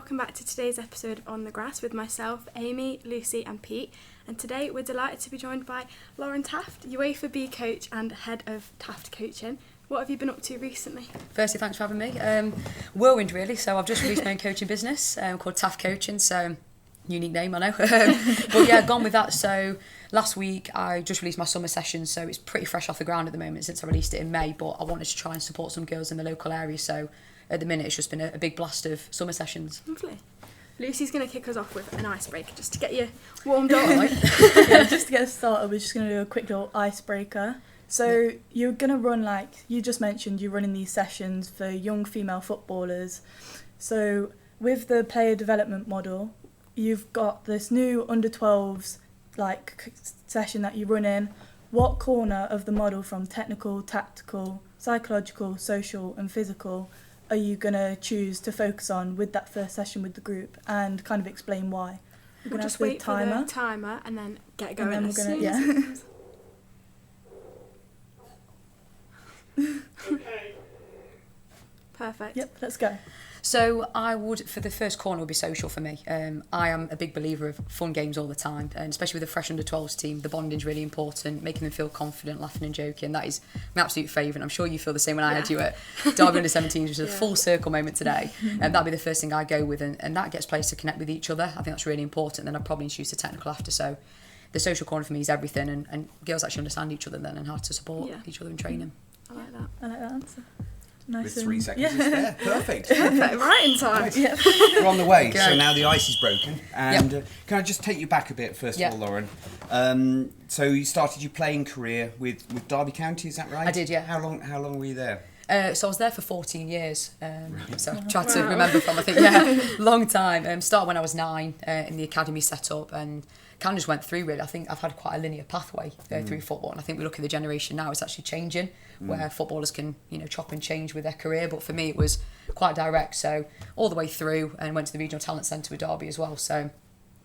welcome back to today's episode of On the Grass with myself, Amy, Lucy and Pete. And today we're delighted to be joined by Lauren Taft, UEFA B Coach and Head of Taft Coaching. What have you been up to recently? Firstly, thanks for having me. Whirlwind really, so I've just released my own coaching business called Taft Coaching, so unique name I know. But yeah, gone with that. So last week I just released my summer session, so it's pretty fresh off the ground at the moment since I released it in May, but I wanted to try and support some girls in the local area, so at the minute it's just been a big blast of summer sessions. Lovely. Lucy's going to kick us off with an icebreaker just to get you warmed up. Yeah, just to get us started, we're just going to do a quick little icebreaker. So you're going to run, like you just mentioned, you're running these sessions for young female footballers. So with the player development model, you've got this new under-12s session that you run in. What corner of the model, from technical, tactical, psychological, social and physical, are you going to choose to focus on with that first session with the group, and kind of explain why? We'll just wait for the timer and then get going. And then Okay. Perfect. Yep, let's go. So I would, for the first corner, would be social for me. I am a big believer of fun games all the time, and especially with the fresh under-12s team, the bonding's really important, making them feel confident, laughing and joking. That is my absolute favourite. I'm sure you feel the same when I had you at Derby Under-17s, which is a full circle moment today. And that'd be the first thing I go with, and that gets players to connect with each other. I think that's really important. Then I'd probably introduce the technical after. So the social corner for me is everything, and girls actually understand each other then and how to support each other in training. I like that. I like that answer. Nice. With 3 seconds to spare. Perfect. Right in time. Right. Yeah. We're on the way, so now the ice is broken. And can I just take you back a bit, first of all, Lauren? So you started your playing career with Derby County, is that right? I did, yeah. How long were you there? So I was there for 14 years, so I tried to remember from, I think, long time. Started when I was 9 in the academy set up, and kind of just went through really. I think I've had quite a linear pathway through football, and I think we look at the generation now, it's actually changing, where footballers can, chop and change with their career, but for me it was quite direct, so all the way through, and went to the Regional Talent Centre with Derby as well, so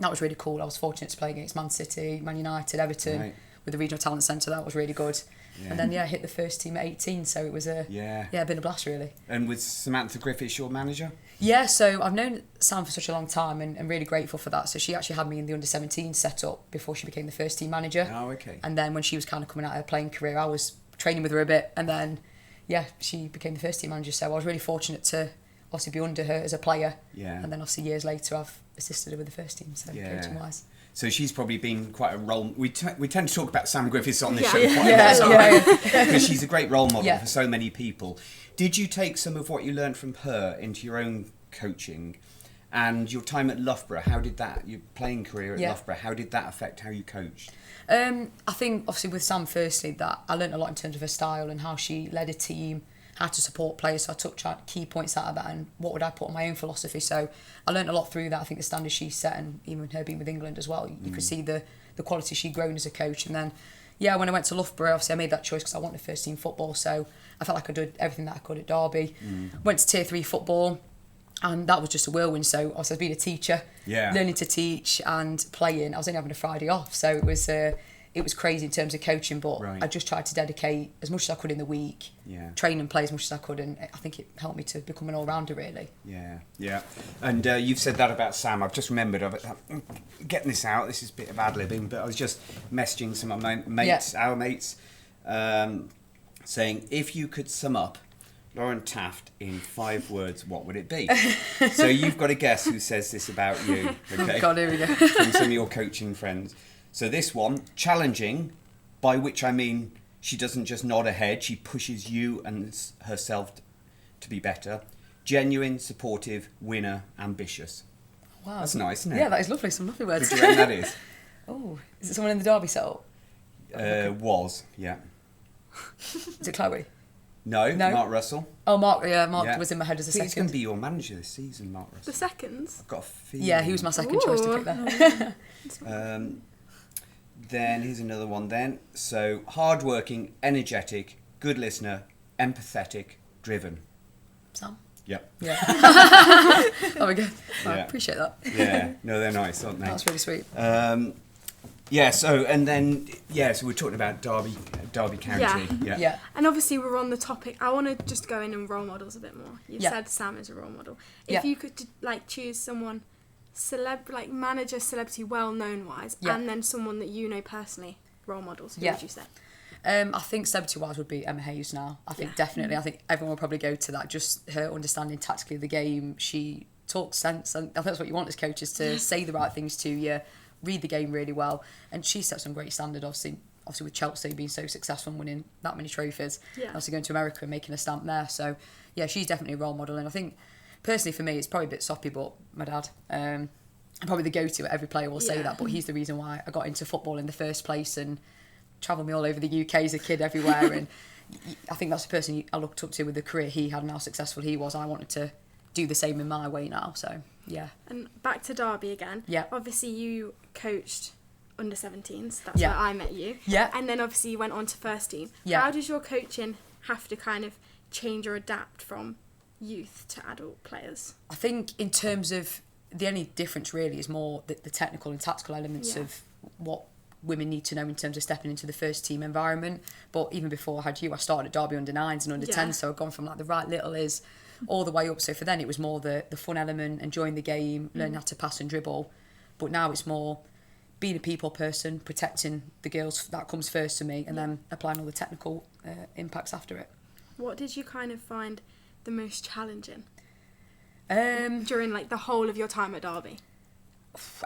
that was really cool. I was fortunate to play against Man City, Man United, Everton, with the Regional Talent Centre. That was really good. Yeah. And then hit the first team at 18, so it was been a blast really. And was Samantha Griffiths your manager? Yeah, so I've known Sam for such a long time, and really grateful for that. So she actually had me in the under-17 set up before she became the first team manager. Oh, okay. And then when she was kind of coming out of her playing career, I was training with her a bit, and then she became the first team manager. So I was really fortunate to obviously be under her as a player. Yeah. And then obviously years later I've assisted her with the first team, so coaching wise. So she's probably been quite a role. We tend to talk about Sam Griffiths on this show quite a lot, because she's a great role model for so many people. Did you take some of what you learned from her into your own coaching, and your time at Loughborough? How did that, your playing career at Loughborough, how did that affect how you coached? I think obviously with Sam, firstly, that I learned a lot in terms of her style and how she led a team, how to support players. So I took key points out of that, and what would I put on my own philosophy. So I learned a lot through that. I think the standards she set, and even her being with England as well, you could see the quality she'd grown as a coach. And then when I went to Loughborough, obviously I made that choice because I wanted first team football, so I felt like I did everything that I could at Derby. Went to tier 3 football, and that was just a whirlwind. So I was being a teacher, learning to teach and playing. I was only having a Friday off, so it was crazy in terms of coaching, but I just tried to dedicate as much as I could in the week, train and play as much as I could, and I think it helped me to become an all-rounder really. Yeah. And you've said that about Sam. I've just remembered of it. Getting this out, this is a bit of ad-libbing, but I was just messaging some of my mates, our mates, saying, if you could sum up Lauren Taft in 5 words, what would it be? So you've got to guess who says this about you, okay? God, here we go. From some of your coaching friends. So this one, challenging, by which I mean she doesn't just nod her head, she pushes you and herself to be better. Genuine, supportive, winner, ambitious. Wow. That's nice, isn't it? Yeah, that is lovely. Some lovely words. Who do you reckon that is? Oh, is it someone in the Derby setup? Was, yeah. Is it Chloe? No, Mark Russell. Oh, Mark was in my head as a second. He's going to be your manager this season, Mark Russell. The seconds? I've got a feeling. Yeah, he was my second choice to pick there. Then here's another one then. So, hardworking, energetic, good listener, empathetic, driven. Sam? Yep. Yeah. Oh my God. I appreciate that. Yeah. No, they're nice, aren't they? That's really sweet. Yeah, so we're talking about Derby County. Yeah. And obviously we're on the topic. I want to just go in and role models a bit more. You've said Sam is a role model. If you could like choose someone manager, celebrity, well known wise, and then someone that you know personally, role models, who would you say? I think celebrity wise would be Emma Hayes now. I think definitely. I think everyone will probably go to that. Just her understanding tactically of the game. She talks sense, and I think that's what you want as coaches, to say the right things to you, read the game really well, and she sets some great standard. Obviously with Chelsea being so successful and winning that many trophies, and obviously going to America and making a stamp there. So yeah, she's definitely a role model, and I think personally for me it's probably a bit soppy, but my dad. Probably the go-to. Every player will say that, but he's the reason why I got into football in the first place and travelled me all over the UK as a kid everywhere. And I think that's the person I looked up to with the career he had and how successful he was. I wanted to do the same in my way now. So yeah. And back to Derby again. Yeah. Obviously you coached under 17s. That's where I met you. Yeah. And then obviously you went on to first team. Yeah. How does your coaching have to kind of change or adapt from youth to adult players? I think in terms of the only difference really is more the technical and tactical elements of what women need to know in terms of stepping into the first team environment. But even before I had you, I started at Derby under 9s and under 10s, so I've gone from like the right little is all the way up. So for then it was more the fun element, enjoying the game, learning how to pass and dribble. But now it's more being a people person, protecting the girls, that comes first to me, and then applying all the technical impacts after it. What did you kind of find the most challenging during like the whole of your time at Derby?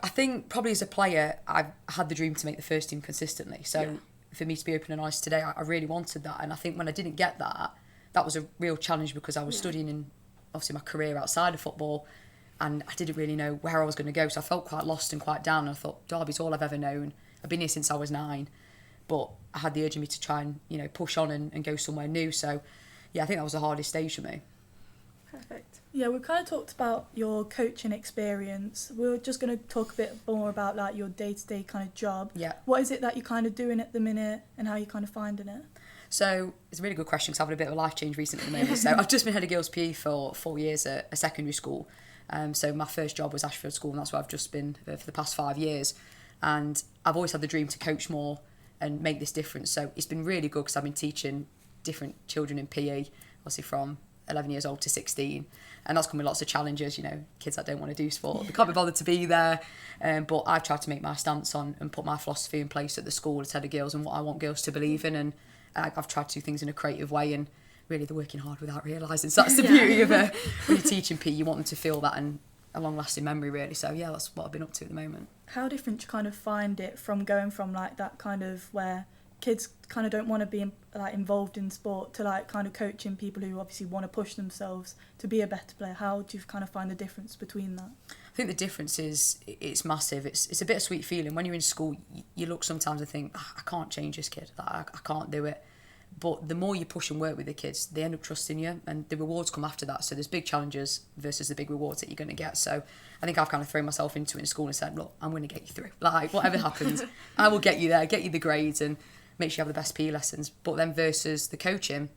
I think probably as a player, I had the dream to make the first team consistently. So for me to be open and honest today, I really wanted that. And I think when I didn't get that, that was a real challenge because I was studying in obviously my career outside of football, and I didn't really know where I was going to go. So I felt quite lost and quite down. And I thought, Derby's all I've ever known. I've been here since I was 9, but I had the urge in me to try and push on and go somewhere new. So yeah, I think that was the hardest stage for me. Perfect. Yeah, we kind of talked about your coaching experience. We were just going to talk a bit more about like your day-to-day kind of job. Yeah. What is it that you're kind of doing at the minute and how you're kind of finding it? So it's a really good question because I've had a bit of a life change recently at the moment. So I've just been head of girls PE for 4 years at a secondary school. So my first job was Ashfield School, and that's where I've just been for the past 5 years. And I've always had the dream to coach more and make this difference. So it's been really good because I've been teaching different children in PE, obviously from 11 years old to 16, and that's come with lots of challenges, kids that don't want to do sport, they can't be bothered to be there, but I've tried to make my stance on and put my philosophy in place at the school as head of girls and what I want girls to believe in, and I've tried to do things in a creative way, and really they're working hard without realising, so that's the beauty of when you're teaching PE, you want them to feel that and a long lasting memory really. So yeah, that's what I've been up to at the moment. How different do you kind of find it from going from like that kind of where kids kind of don't want to be like involved in sport to like kind of coaching people who obviously want to push themselves to be a better player? How do you kind of find the difference between that? I think the difference is it's massive. It's a bittersweet feeling when you're in school. You look sometimes and think, I can't change this kid, I can't do it. But the more you push and work with the kids, they end up trusting you, and the rewards come after that. So there's big challenges versus the big rewards that you're going to get. So I think I've kind of thrown myself into it in school and said, look, I'm going to get you through. Like whatever happens, I will get you there, get you the grades, and make sure you have the best PE lessons. But then versus the coaching,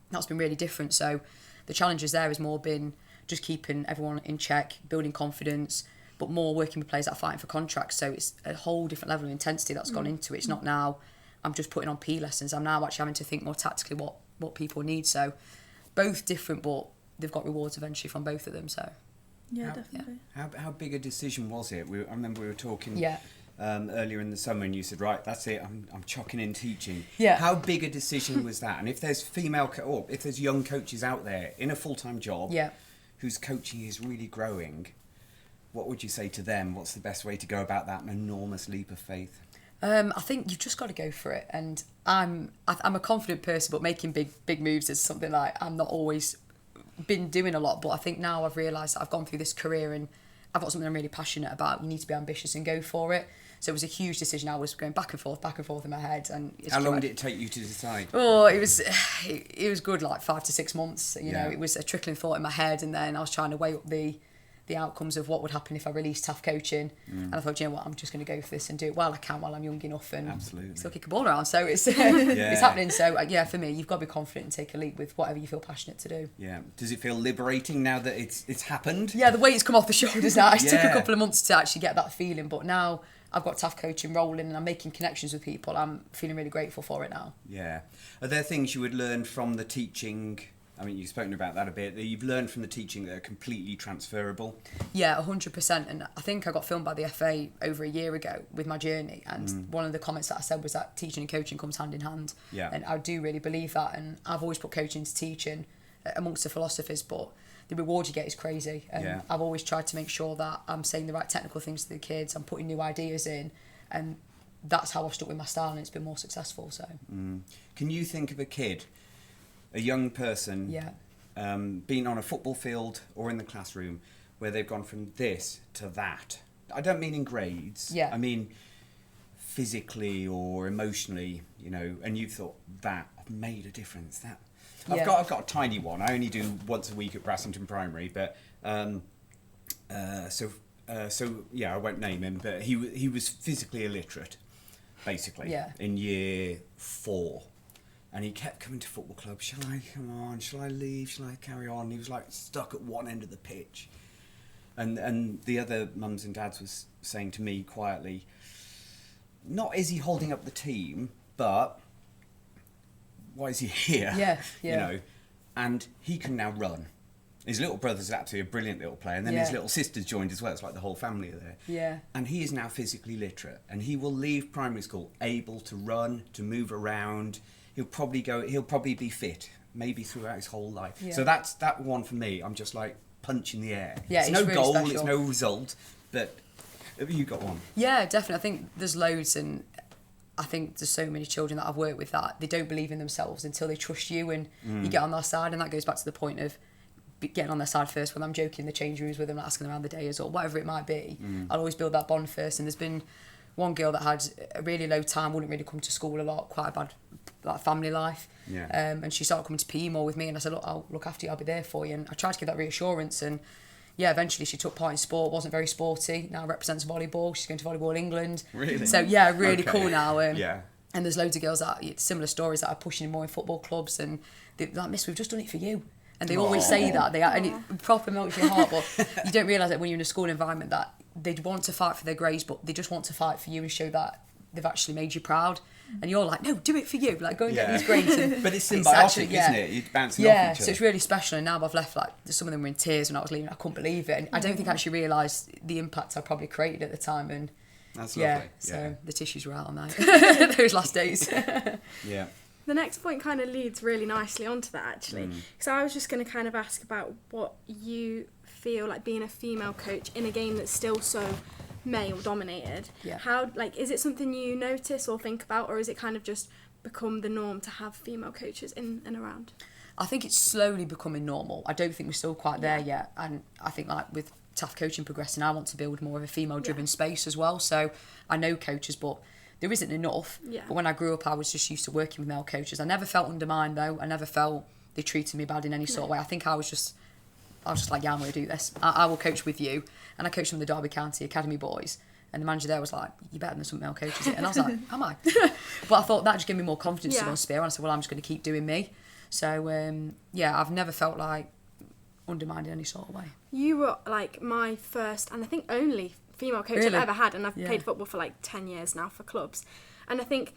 that's been really different. So the challenges there has more been just keeping everyone in check, building confidence, but more working with players that are fighting for contracts. So it's a whole different level of intensity that's gone into it. It's not now I'm just putting on PE lessons. I'm now actually having to think more tactically what people need. So both different, but they've got rewards eventually from both of them. So yeah, definitely. How big a decision was it? I remember we were talking earlier in the summer, and you said, right, that's it, I'm chucking in teaching. Yeah. How big a decision was that? And if there's or if there's young coaches out there in a full-time job whose coaching is really growing, what would you say to them? What's the best way to go about that enormous leap of faith? I think you've just got to go for it. And I'm a confident person, but making big moves is something like I'm not always been doing a lot. But I think now I've realised that I've gone through this career and I've got something I'm really passionate about. You need to be ambitious and go for it. So it was a huge decision. I was going back and forth in my head. And how long did it take you to decide? Oh, it was good, like 5 to 6 months. You know, it was a trickling thought in my head, and then I was trying to weigh up the the outcomes of what would happen if I released Taft Coaching. And I thought, you know what, I'm just going to go for this and do it while I can, while I'm young enough, and still kick a ball around. So it's it's happening. So for me, you've got to be confident and take a leap with whatever you feel passionate to do. Yeah. Does it feel liberating now that it's happened? Yeah, the weight's come off the shoulders now. It took a couple of months to actually get that feeling, but now I've got Taft Coaching rolling and I'm making connections with people. I'm feeling really grateful for it now. Yeah. Are there things you would learn from the teaching? I mean, you've spoken about that a bit, that you've learned from the teaching that are completely transferable? Yeah, 100%. And I think I got filmed by the FA over a year ago with my journey. And one of the comments that I said was that teaching and coaching comes hand in hand. Yeah. And I do really believe that. And I've always put coaching to teaching amongst the philosophies, but the reward you get is crazy. And I've always tried to make sure that I'm saying the right technical things to the kids, I'm putting new ideas in, and that's how I've stuck with my style, and it's been more successful. So Can you think of a kid, a young person, being on a football field or in the classroom, where they've gone from this to that? I don't mean in grades. I mean physically or emotionally, you know, and you've thought, that made a difference. I've got a tiny one. I only do once a week at Brassington Primary, but so I won't name him, but he was physically illiterate, basically, in year 4. And he kept coming to football club. Shall I come on? Shall I leave? Shall I carry on? He was like stuck at one end of the pitch. And the other mums and dads was saying to me quietly, not is he holding up the team, but why is he here? You know, and he can now run. His little brother's absolutely a brilliant little player, and then his little sister's joined as well. It's like the whole family are there. And he is now physically literate, and he will leave primary school able to run, to move around. He'll probably be fit, maybe throughout his whole life. So that's that one for me. I'm just like punch in the air. It's no really goal, special. It's no result, but have you got one? Yeah, definitely. I think there's loads, and I think there's so many children that I've worked with that they don't believe in themselves until they trust you and you get on their side, and that goes back to the point of getting on their side first. When I'm joking in the change rooms with them, asking them how the day is or whatever it might be, I'll always build that bond first. And there's been one girl that had a really low time, wouldn't really come to school a lot, quite a bad family life, and she started coming to PE more with me, and I said, look, I'll look after you, I'll be there for you, and I tried to give that reassurance. And eventually she took part in sport, wasn't very sporty, now represents volleyball, she's going to Volleyball England. Really? So really cool now. And there's loads of girls that similar stories that are pushing more in football clubs, and they're like, miss, we've just done it for you. And they always say that, and it proper melts your heart, but you don't realise that when you're in a school environment that they'd want to fight for their grades, but they just want to fight for you and show that they've actually made you proud. And you're like, no, do it for you, like go and get these grades. And but it's symbiotic, isn't it? You're bouncing off each other. So it's really special. And now I've left, like, some of them were in tears when I was leaving. I couldn't believe it. And I don't think I actually realised the impact I probably created at the time. And that's lovely. So the tissues were out on that those last days. The next point kind of leads really nicely onto that, actually. So I was just going to kind of ask about what you feel like being a female coach in a game that's still so male dominated. How, like, is it something you notice or think about, or is it kind of just become the norm to have female coaches in and around? I think it's slowly becoming normal. I don't think we're still quite there yet, and I think, like, with Taft Coaching progressing, I want to build more of a female driven space as well. So I know coaches, but there isn't enough. But when I grew up, I was just used to working with male coaches. I never felt undermined, though. I never felt they treated me bad in any sort of way. I think I was just like, yeah, I'm going to do this. I will coach with you. And I coached from the Derby County Academy boys. And the manager there was like, you're better than some male coaches. And I was like, am I? But I thought that just gave me more confidence to go and spear. And I said, well, I'm just going to keep doing me. So, I've never felt like undermined in any sort of way. You were like my first, and I think only female coach I've ever had. And I've played football for like 10 years now for clubs. And I think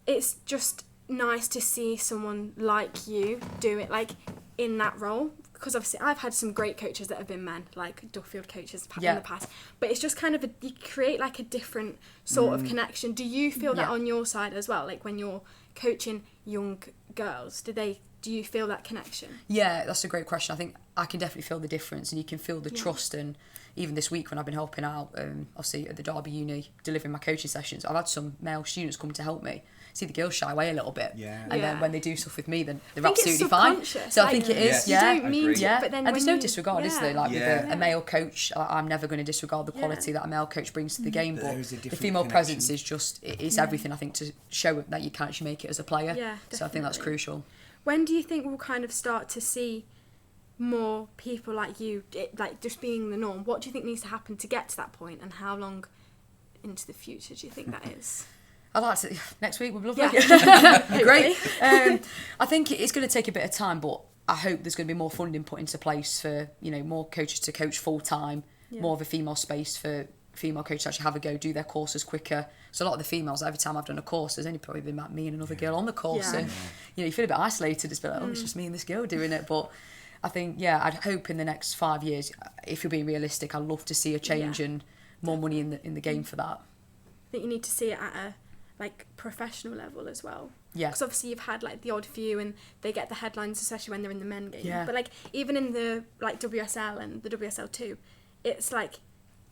it's just nice to see someone like you do it, like, in that role. Because obviously I've had some great coaches that have been men, like Duffield coaches in the past. But it's just kind of you create like a different sort of connection. Do you feel that on your side as well? Like when you're coaching young girls, do you feel that connection? Yeah, that's a great question. I think I can definitely feel the difference, and you can feel the trust. And even this week when I've been helping out, obviously at the Derby Uni, delivering my coaching sessions, I've had some male students come to help me. See, the girls shy away a little bit, and then when they do stuff with me, then they're absolutely fine. So I think it is, you don't mean to, but then and there's no disregard, is there? Like with a male coach, I'm never going to disregard the quality that a male coach brings to the game, but the female presence is just, it's everything, I think, to show that you can actually make it as a player. So I think that's crucial. When do you think we'll kind of start to see more people like you, like just being the norm, what do you think needs to happen to get to that point, and how long into the future do you think that is? I'd like to, next week would be lovely. Yeah. Great. I think it's going to take a bit of time, but I hope there's going to be more funding put into place for, you know, more coaches to coach full time, more of a female space for female coaches to actually have a go, do their courses quicker. So a lot of the females, every time I've done a course, there's only probably been like me and another girl on the course, and you know, you feel a bit isolated. It's a bit like, oh, it's just me and this girl doing it. But I think, I'd hope in the next 5 years, if you're being realistic, I'd love to see a change and more money in the game for that. I think you need to see it at a like professional level as well. Yeah. Because obviously you've had like the odd few and they get the headlines, especially when they're in the men game. Yeah. But like even in the like WSL and the WSL2, it's like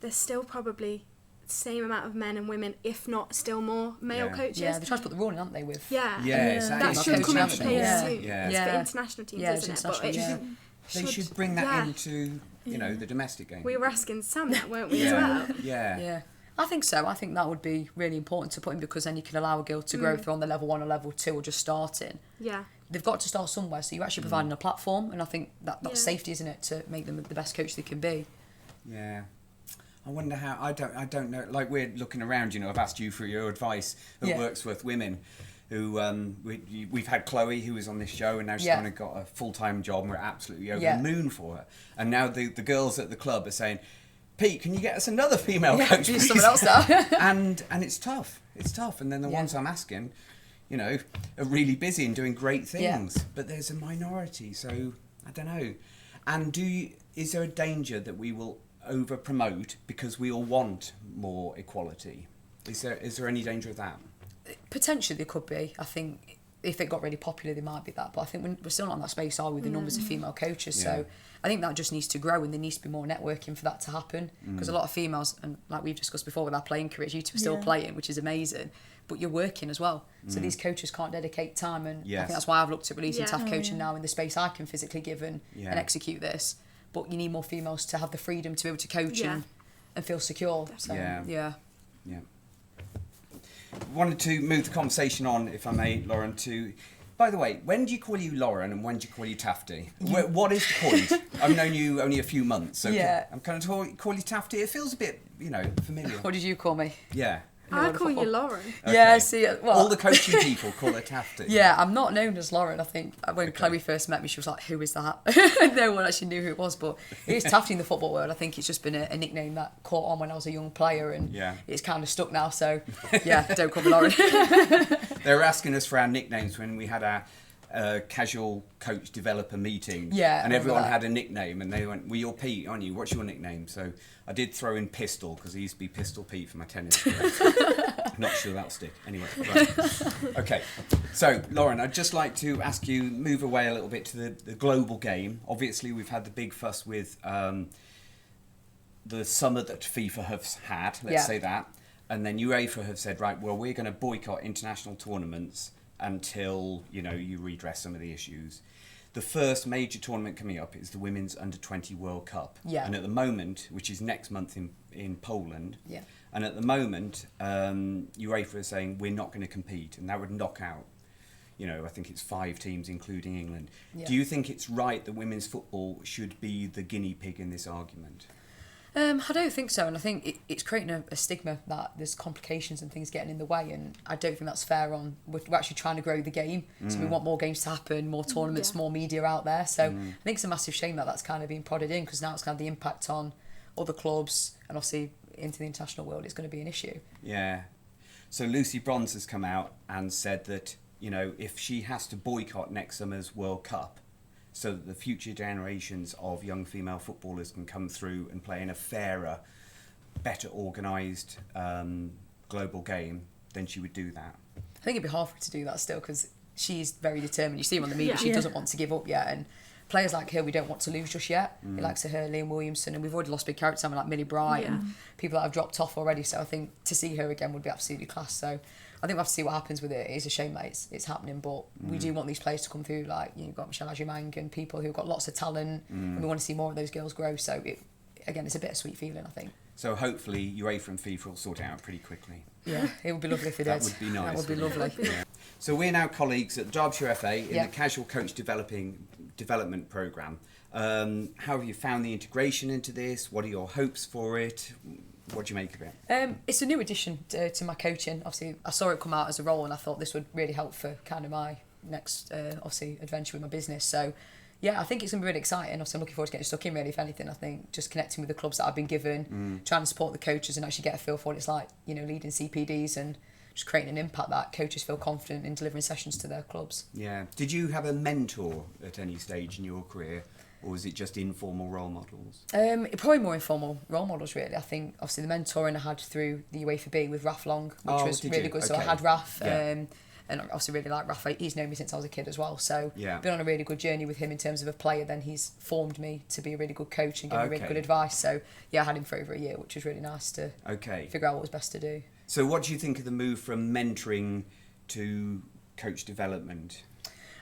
there's still probably the same amount of men and women, if not still more male coaches. Yeah, they try to put the rule in, aren't they? With that should come into place soon. Yeah. It's for international teams, isn't it? But they should bring that into the domestic game. We were asking Sam that, weren't we, as well? Yeah. I think so. I think that would be really important to put in, because then you can allow a girl to grow through on the level 1 or level 2 or just starting. Yeah. They've got to start somewhere, so you're actually providing a platform, and I think that's safety, isn't it, to make them the best coach they can be. Yeah. I wonder how, I don't know, like we're looking around, you know, I've asked you for your advice at Works With Women, who, we've had Chloe, who was on this show, and now she's kind of got a full-time job, and we're absolutely over the moon for her. And now the girls at the club are saying, Pete, can you get us another female coach, please? Someone else now. and it's tough. It's tough. And then the ones I'm asking, you know, are really busy and doing great things. Yeah. But there's a minority, so I don't know. And is there a danger that we will over-promote because we all want more equality? Is there any danger of that? Potentially there could be. I think if it got really popular, there might be that. But I think we're still not in that space, are we, the numbers of female coaches? So I think that just needs to grow, and there needs to be more networking for that to happen. Because a lot of females, and like we've discussed before with our playing careers, you two are still playing, which is amazing, but you're working as well. So these coaches can't dedicate time, and I think that's why I've looked at releasing Taft Coaching now in the space I can physically give and execute this. But you need more females to have the freedom to be able to coach and feel secure. So, yeah. Wanted to move the conversation on, if I may, Lauren, to... By the way, when do you call you Lauren and when do you call you Tafty? What is the point? I've known you only a few months, so I'm kind of call you Tafty. It feels a bit, familiar. What did you call me? Yeah. I call you Lauren. Okay. Yeah, see, all the coaching people call her Tafty. Yeah, I'm not known as Lauren. I think when Chloe first met me, she was like, "Who is that?" No one actually knew who it was, but it is Tafty in the football world. I think it's just been a nickname that caught on when I was a young player, and it's kind of stuck now. So don't call me Lauren. They were asking us for our nicknames when we had our casual coach developer meeting, and everyone had a nickname, and they went, "Well, you're Pete, aren't you? What's your nickname?" So I did throw in Pistol, because he used to be Pistol Pete for my tennis career. Not sure that'll stick. Anyway, right. Okay. So Lauren, I'd just like to ask you, move away a little bit to the global game. Obviously, we've had the big fuss with the summer that FIFA has had. Let's say that, and then UEFA have said, right, well, we're going to boycott international tournaments until you redress some of the issues. The first major tournament coming up is the Women's Under-20 World Cup, and at the moment, which is next month in Poland, and at the moment UEFA is saying we're not going to compete, and that would knock out I think it's 5 teams including England. Do you think it's right that women's football should be the guinea pig in this argument? I don't think so, and I think it's creating a stigma that there's complications and things getting in the way, and I don't think that's fair. We're actually trying to grow the game, so we want more games to happen, more tournaments, more media out there. So I think it's a massive shame that that's kind of being prodded in, because now it's kind of the impact on other clubs and obviously into the international world is going to be an issue. Yeah. So Lucy Bronze has come out and said that if she has to boycott next summer's World Cup, so that the future generations of young female footballers can come through and play in a fairer, better organised global game, then she would do that. I think it'd be hard for her to do that still, because she's very determined. You see her on the media, she doesn't want to give up yet, and players like her we don't want to lose just yet. He likes her, Liam Williamson, and we've already lost big characters, someone like Millie Bright and people that have dropped off already, so I think to see her again would be absolutely class. So I think we'll have to see what happens with it. It's a shame that it's happening, but we do want these players to come through. Like you've got Michelle Ajimang and people who've got lots of talent, and we want to see more of those girls grow. So it's a bittersweet feeling, I think. So hopefully UEFA and FIFA will sort it out pretty quickly. Yeah, it would be lovely if it did. That would be nice. That would be lovely. Yeah. So we're now colleagues at Derbyshire FA in the Casual Coach Development Programme, How have you found the integration into this? What are your hopes for it? What do you make of it? It's a new addition to my coaching. Obviously, I saw it come out as a role and I thought this would really help for kind of my next, obviously, adventure with my business. So, yeah, I think it's going to be really exciting. Obviously, I'm looking forward to getting stuck in, really, if anything. I think just connecting with the clubs that I've been given, trying to support the coaches and actually get a feel for what it's like, you know, leading CPDs and just creating an impact that coaches feel confident in delivering sessions to their clubs. Yeah. Did you have a mentor at any stage in your career? Or was it just informal role models? Probably more informal role models, really. I think, obviously, the mentoring I had through the UEFA B with Raf Long, which was really good. Okay. So I had Raf, and I obviously really like Raf. He's known me since I was a kid as well. So been on a really good journey with him in terms of a player. Then he's formed me to be a really good coach and give me really good advice. So, yeah, I had him for over a year, which was really nice to figure out what was best to do. So what do you think of the move from mentoring to coach development?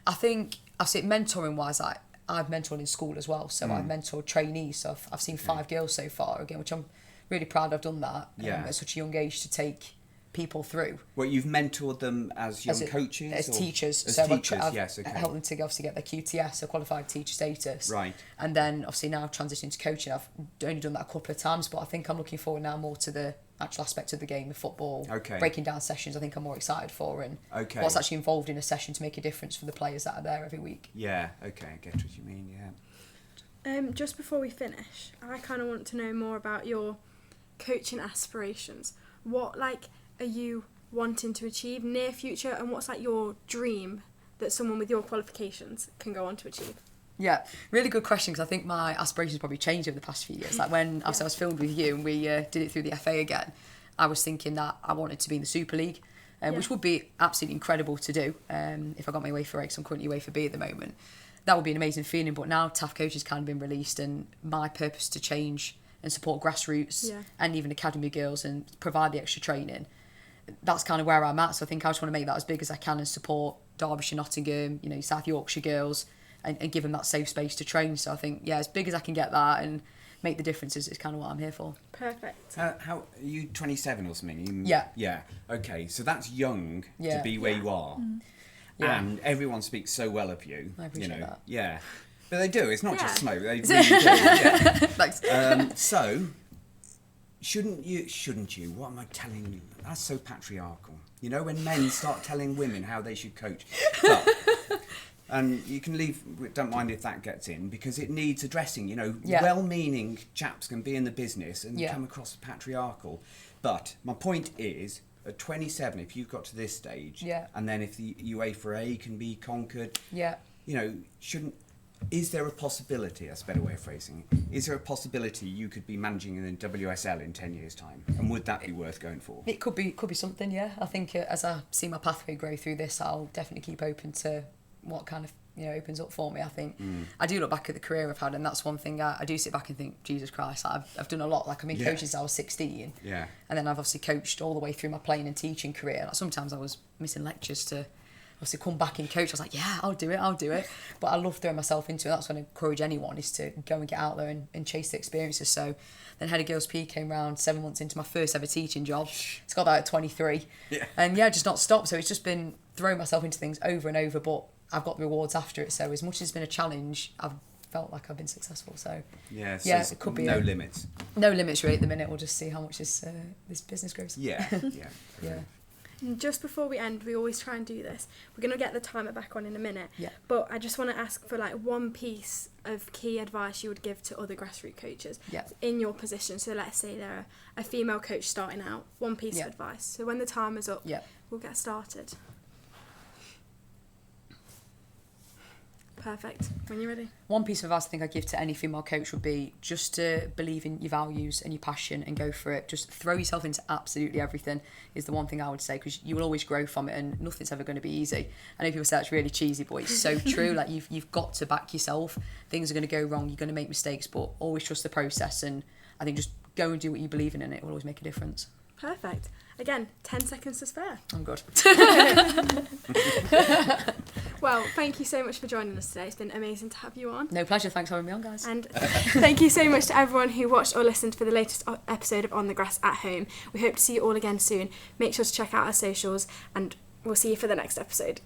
I think, obviously, mentoring-wise, I've mentored in school as well, so I've mentored trainees, so I've seen 5 girls so far, again, which I'm really proud I've done that at such a young age to take people through. Well, you've mentored them as young coaches? As teachers. As so teachers, I've yes, okay. helped them to obviously get their QTS, so qualified teacher status. Right. And then, obviously, now I've transitioned to coaching. I've only done that a couple of times, but I think I'm looking forward now more to the actual aspect of the game of football, breaking down sessions. I think I'm more excited for, and what's actually involved in a session to make a difference for the players that are there every week. Yeah, okay, I get what you mean, Just before we finish, I kind of want to know more about your coaching aspirations. What, are you wanting to achieve near future, and what's, your dream that someone with your qualifications can go on to achieve? Yeah, really good question, because I think my aspirations probably changed over the past few years. Like when I was filmed with you and we did it through the FA again, I was thinking that I wanted to be in the Super League, which would be absolutely incredible to do if I got my UEFA A, because I'm currently UEFA B at the moment. That would be an amazing feeling, but now Taft Coaching has kind of been released, and my purpose to change and support grassroots and even academy girls and provide the extra training, that's kind of where I'm at. So I think I just want to make that as big as I can and support Derbyshire, Nottingham, South Yorkshire girls, and give them that safe space to train. So I think, as big as I can get that and make the differences is kind of what I'm here for. Perfect. How are you 27 or something? Yeah. Okay, so that's young to be where you are. Yeah. And everyone speaks so well of you. I appreciate that. Yeah. But they do, it's not just smoke, they really do. Yeah. Thanks. So, shouldn't you, what am I telling you? That's so patriarchal. When men start telling women how they should coach. But, and you can leave, don't mind if that gets in, because it needs addressing. Well-meaning chaps can be in the business and come across as patriarchal. But my point is, at 27, if you've got to this stage, and then if the UEFA A can be conquered, is there a possibility, that's a better way of phrasing it, is there a possibility you could be managing in WSL in 10 years' time? And would that be worth going for? It could be something, yeah. I think as I see my pathway grow through this, I'll definitely keep open to what kind of opens up for me. I think I do look back at the career I've had, and that's one thing I do sit back and think, Jesus Christ, I've done a lot. I'm in coaching since I was 16, and then I've obviously coached all the way through my playing and teaching career. Sometimes I was missing lectures to obviously come back and coach. I was like, I'll do it. But I love throwing myself into it. That's what I encourage anyone, is to go and get out there and chase the experiences. So then Head of Girls P came round 7 months into my first ever teaching job. It's got that at 23, and just not stopped. So it's just been throwing myself into things over and over, but I've got the rewards after it. So as much as it's been a challenge, I've felt like I've been successful. So it could be no limits. No limits really at the minute. We'll just see how much this business grows. Yeah. And just before we end, we always try and do this. We're going to get the timer back on in a minute. Yeah. But I just want to ask for one piece of key advice you would give to other grassroots coaches in your position. So let's say they're a female coach starting out. One piece of advice. So when the timer's up, we'll get started. Perfect. When you're ready. One piece of advice I think I give to any female coach would be just to believe in your values and your passion and go for it. Just throw yourself into absolutely everything is the one thing I would say, because you will always grow from it and nothing's ever going to be easy. I know people say that's really cheesy, but it's so true. You've got to back yourself. Things are going to go wrong. You're going to make mistakes, but always trust the process. And I think just go and do what you believe in, and it will always make a difference. Perfect. Again, 10 seconds to spare. I'm good. Well, thank you so much for joining us today. It's been amazing to have you on. No, pleasure. Thanks for having me on, guys. And thank you so much to everyone who watched or listened for the latest episode of On the Grass at Home. We hope to see you all again soon. Make sure to check out our socials, and we'll see you for the next episode.